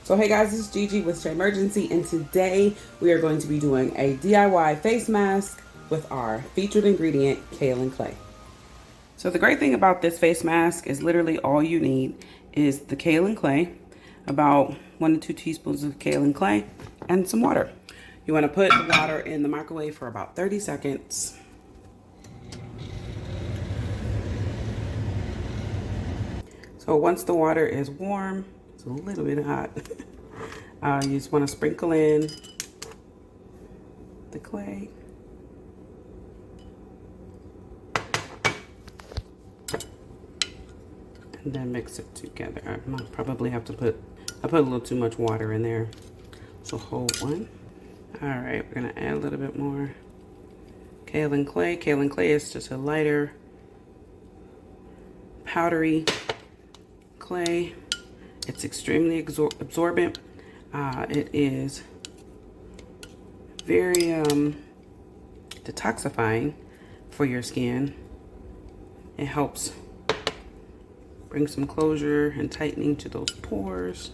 So hey guys, this is Gigi with Shea-Mergency, and today we are going to be doing a DIY face mask with our featured ingredient, Kaolin Clay. So the great thing about this face mask is literally all you need is the Kaolin Clay, about 1 to 2 teaspoons of Kaolin Clay, and some water. You want to put the water in the microwave for about 30 seconds. So once the water is warm, it's a little bit hot, you just want to sprinkle in the clay. And then mix it together. I might probably have to I put a little too much water in there. So hold one. All right, we're gonna add a little bit more Kaolin Clay. Kaolin Clay is just a lighter, powdery clay. It's extremely absorbent. It is very detoxifying for your skin. It helps bring some closure and tightening to those pores.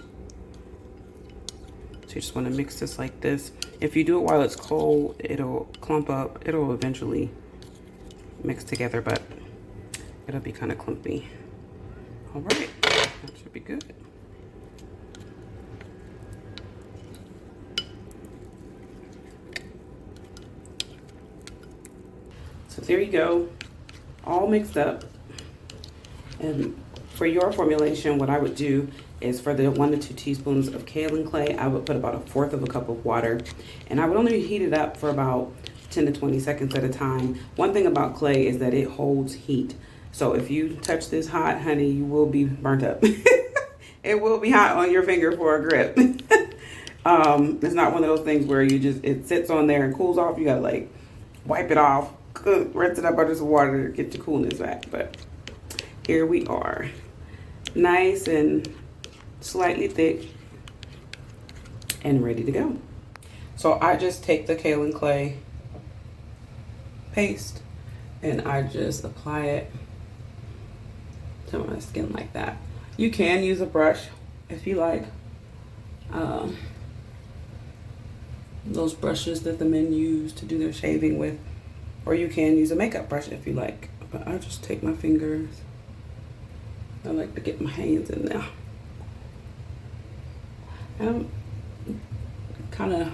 So you just want to mix this like this. If you do it while it's cold, it'll clump up. It'll eventually mix together, but it'll be kind of clumpy. All right, that should be good. So there you go, all mixed up. And for your formulation, what I would do is for the 1 to 2 teaspoons of Kaolin Clay, I would put about 1/4 of a cup of water, and I would only heat it up for about 10 to 20 seconds at a time. One thing about clay is that it holds heat. So if you touch this hot, honey, you will be burnt up. It will be hot on your finger for a grip. It's not one of those things where it sits on there and cools off. You gotta like wipe it off, rinse it up under some water to get your coolness back. But here we are, nice and slightly thick and ready to go. So I just take the Kaolin Clay paste and I just apply it to my skin like that. You can use a brush if you like. Those brushes that the men use to do their shaving with, or you can use a makeup brush if you like. But I just take my fingers. I like to get my hands in there. I'm kind of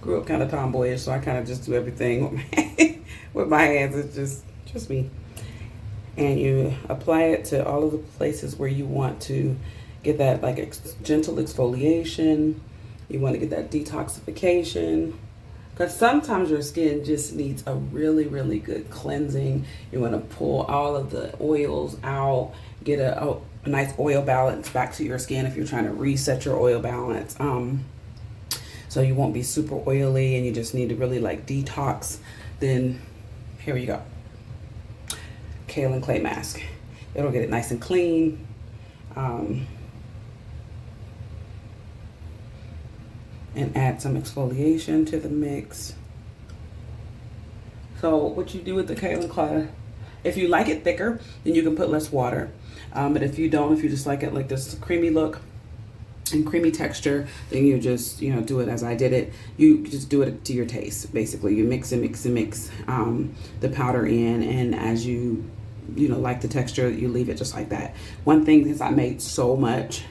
grew up kind of tomboyish, so I kind of just do everything with my hands. It's just me. And you apply it to all of the places where you want to get that like gentle exfoliation. You want to get that detoxification, because sometimes your skin just needs a really, really good cleansing. You want to pull all of the oils out, get a nice oil balance back to your skin if you're trying to reset your oil balance. So you won't be super oily and you just need to really like detox. Then here you go. Kaolin Clay mask. It'll get it nice and clean. And add some exfoliation to the mix. So what you do with the Kaolin Clay, if you like it thicker, then you can put less water. But if you don't, if you just like it like this creamy look and creamy texture, then you just, do it as I did it. You just do it to your taste, basically. You mix and mix and mix the powder in, and as you like the texture, you leave it just like that. One thing is I made so much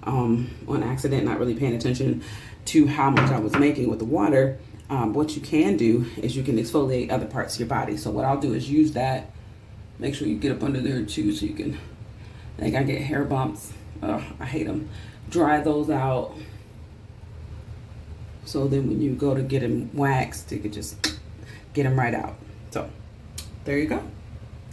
on accident, not really paying attention to how much I was making with the water. What you can do is you can exfoliate other parts of your body. So what I'll do is use that. Make sure you get up under there too, so you can, like I get hair bumps. I hate them. Dry those out. So then when you go to get them waxed, you can just get them right out. So there you go.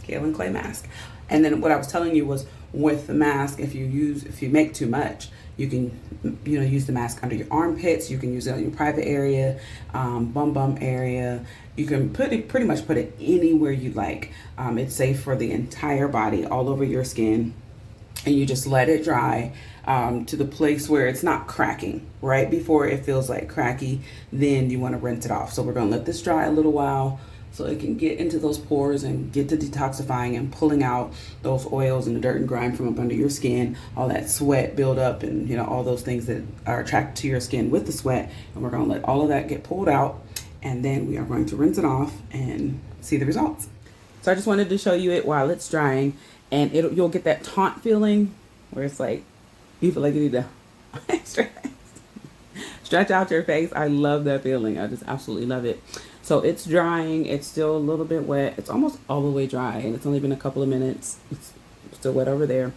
Kaolin Clay mask. And then what I was telling you was with the mask, if you make too much, you can use the mask under your armpits. You can use it on your private area, bum area. You can pretty much put it anywhere you like. It's safe for the entire body, all over your skin, and you just let it dry to the place where it's not cracking. Right before it feels like cracky, then you want to rinse it off. So we're gonna let this dry a little while so it can get into those pores and get to detoxifying and pulling out those oils and the dirt and grime from up under your skin, all that sweat build up, and you know, all those things that are attracted to your skin with the sweat. And we're going to let all of that get pulled out, and then we are going to rinse it off and see the results. So I just wanted to show you it while it's drying, and you'll get that taunt feeling where it's like you feel like you need to stretch out your face. I love that feeling. I just absolutely love it. So it's drying. It's still a little bit wet. It's almost all the way dry, and it's only been a couple of minutes. It's still wet over there.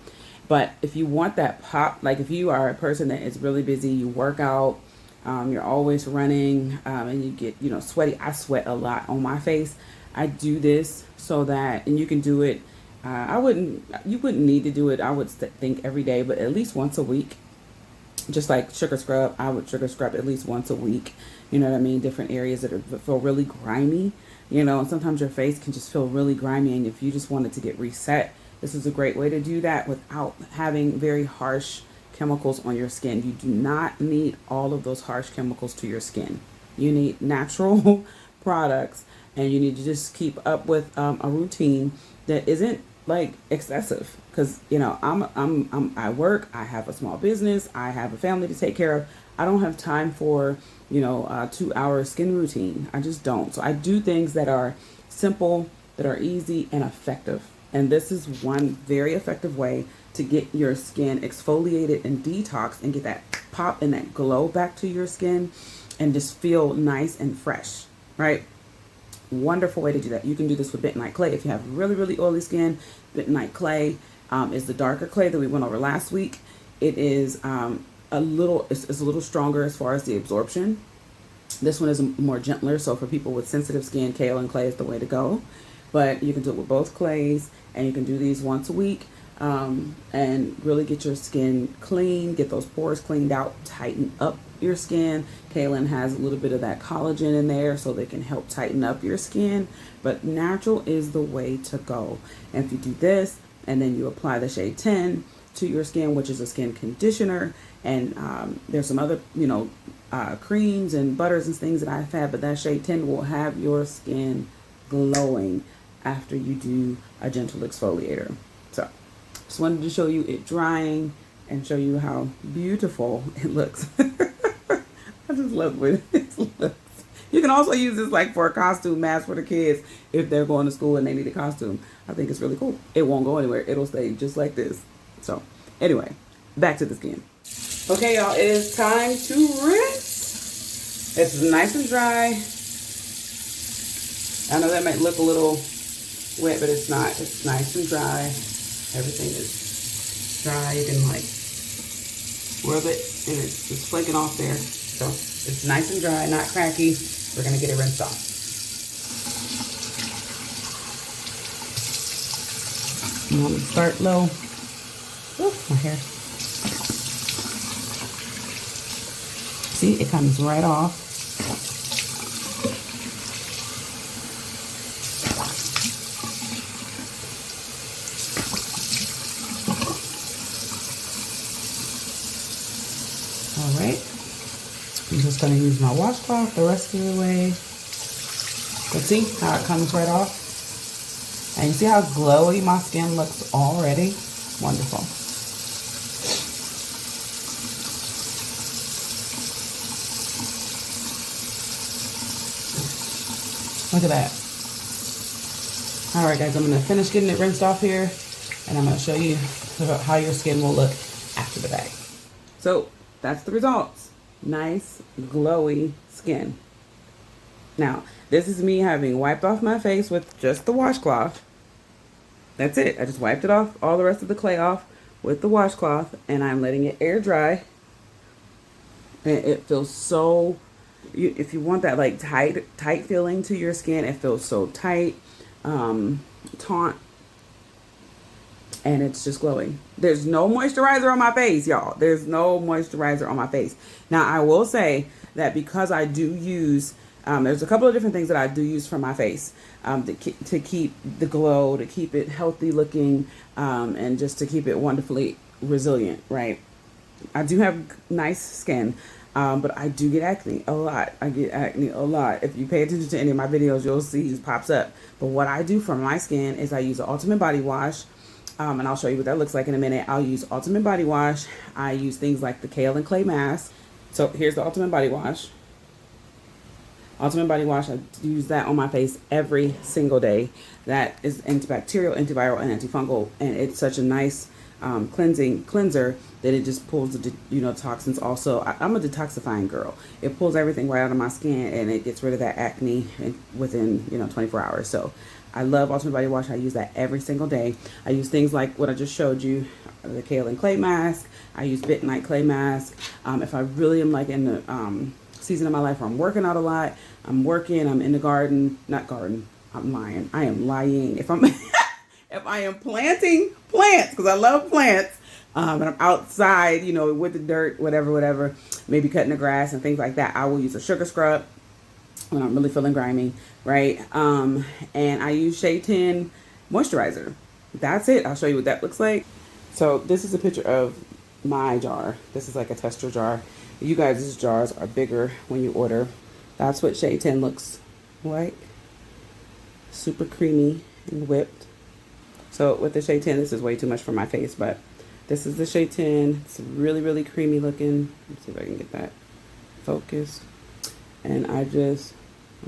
But if you want that pop, like if you are a person that is really busy, you work out, you're always running, and you get, you know, sweaty. I sweat a lot on my face. I do this so that, and you can do it. You wouldn't need to do it, I would think, every day, but at least once a week. Just like sugar scrub, I would sugar scrub at least once a week. You know what I mean? Different areas that feel really grimy, you know, and sometimes your face can just feel really grimy. And if you just wanted to get reset, this is a great way to do that without having very harsh chemicals on your skin. You do not need all of those harsh chemicals to your skin. You need natural products, and you need to just keep up with a routine that isn't like excessive, because you know I work, I have a small business, I have a family to take care of. I don't have time for, you know, a 2-hour skin routine. I just don't. So I do things that are simple, that are easy and effective. And this is one very effective way to get your skin exfoliated and detoxed and get that pop and that glow back to your skin and just feel nice and fresh, right? Wonderful way to do that. You can do this with bentonite clay. If you have really, really oily skin, bentonite clay is the darker clay that we went over last week. It is a little stronger as far as the absorption. This one is more gentler, so for people with sensitive skin, Kaolin Clay is the way to go. But you can do it with both clays, and you can do these once a week, and really get your skin clean, get those pores cleaned out, tighten up your skin. Kaolin has a little bit of that collagen in there, so they can help tighten up your skin. But natural is the way to go. And if you do this, and then you apply the Shea 10 to your skin, which is a skin conditioner, and there's some other, you know, creams and butters and things that I've had, but that Shea 10 will have your skin glowing after you do a gentle exfoliator. So just wanted to show you it drying and show you how beautiful it looks. I just love the way it looks. You can also use this like for a costume mask for the kids if they're going to school and they need a costume. I think it's really cool. It won't go anywhere. It'll stay just like this. So anyway, back to the skin. Okay, y'all, it is time to rinse. It's nice and dry. I know that might look a little wet, but it's not. It's nice and dry. Everything is dry. You can like rub it, and it's just flaking off there. So it's nice and dry, not cracky. We're gonna get it rinsed off. I'm gonna start low. Ooh, my hair. See, it comes right off. All right. I'm just going to use my washcloth the rest of the way. But see how it comes right off? And you see how glowy my skin looks already? Wonderful. Look at that. All right, guys, I'm going to finish getting it rinsed off here, and I'm going to show you how your skin will look after the bag. So that's the results. Nice, glowy skin. Now, this is me having wiped off my face with just the washcloth. That's it. I just wiped it off, all the rest of the clay off with the washcloth, and I'm letting it air dry. And it feels so, if you want that like tight feeling to your skin, it feels so tight, taut, and it's just glowing. There's no moisturizer on my face, y'all. There's no moisturizer on my face. Now, I will say that because I do use, there's a couple of different things that I do use for my face to keep the glow, to keep it healthy looking, and just to keep it wonderfully resilient, right? I do have nice skin. But I do get acne a lot. I get acne a lot. If you pay attention to any of my videos, you'll see it pops up. But what I do for my skin is I use the Ultimate Body Wash. And I'll show you what that looks like in a minute. I'll use Ultimate Body Wash. I use things like the Kaolin Clay Mask. So here's the Ultimate Body Wash. Ultimate Body Wash, I use that on my face every single day. That is antibacterial, antiviral, and antifungal. And it's such a nice cleanser that it just pulls the toxins. Also, I'm a detoxifying girl. It pulls everything right out of my skin, and it gets rid of that acne within 24 hours. So I love Ultimate Body Wash. I use that every single day. I use things like what I just showed you, the Kaolin Clay Mask. I use Bentonite Clay Mask. If I really am like in the season of my life where I'm working out a lot, I'm in the garden, I'm lying. I am lying. If I'm if I am planting plants, because I love plants, and I'm outside, with the dirt, whatever, maybe cutting the grass and things like that, I will use a sugar scrub when I'm really feeling grimy, right? And I use Shea-10 moisturizer. That's it. I'll show you what that looks like. So this is a picture of my jar. This is like a tester jar. You guys' jars are bigger when you order. That's what Shea-10 looks like. Super creamy and whipped. So with the Shea-10, this is way too much for my face, but this is the Shea-10. It's really, really creamy looking. Let's see if I can get that focused. And I'm going to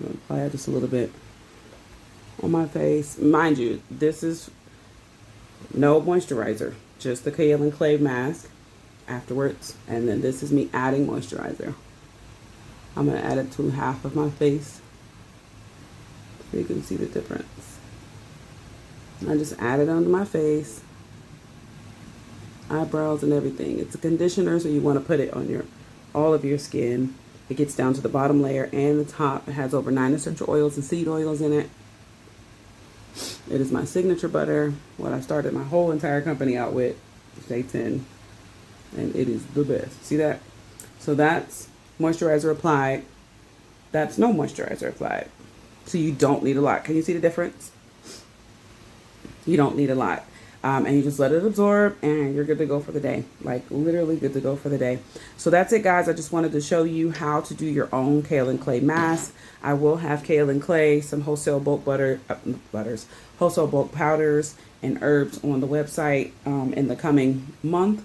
apply just a little bit on my face. Mind you, this is no moisturizer, just the Kaolin Clay mask afterwards. And then this is me adding moisturizer. I'm going to add it to half of my face so you can see the difference. I just add it onto my face, eyebrows and everything. It's a conditioner, so you want to put it on all of your skin. It gets down to the bottom layer and the top. It has over 9 essential oils and seed oils in it. It is my signature butter, what I started my whole entire company out with, Shea-10, and it is the best. See that? So that's moisturizer applied. That's no moisturizer applied. So you don't need a lot. Can you see the difference? You don't need a lot. And you just let it absorb and you're good to go for the day. Like literally good to go for the day. So that's it, guys. I just wanted to show you how to do your own Kaolin Clay mask. I will have Kaolin Clay, some wholesale bulk wholesale bulk powders and herbs on the website in the coming month.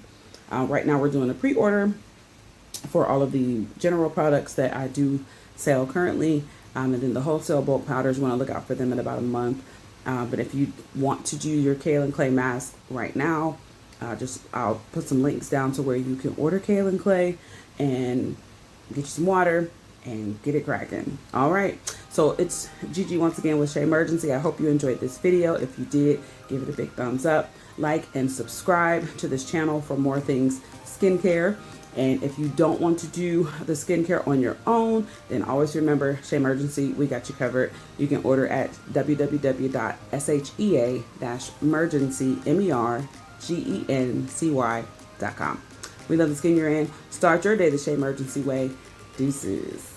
Right now we're doing a pre-order for all of the general products that I do sell currently. And then the wholesale bulk powders, you want to look out for them in about a month. But if you want to do your Kaolin Clay mask right now, I'll put some links down to where you can order Kaolin Clay and get you some water and get it cracking. All right. So it's Gigi once again with Shea-Mergency. I hope you enjoyed this video. If you did, give it a big thumbs up, like, and subscribe to this channel for more things skincare. And if you don't want to do the skincare on your own, then always remember Shea-Mergency, we got you covered. You can order at www.shea-mergency.com. We love the skin you're in. Start your day the Shea-Mergency way. Deuces.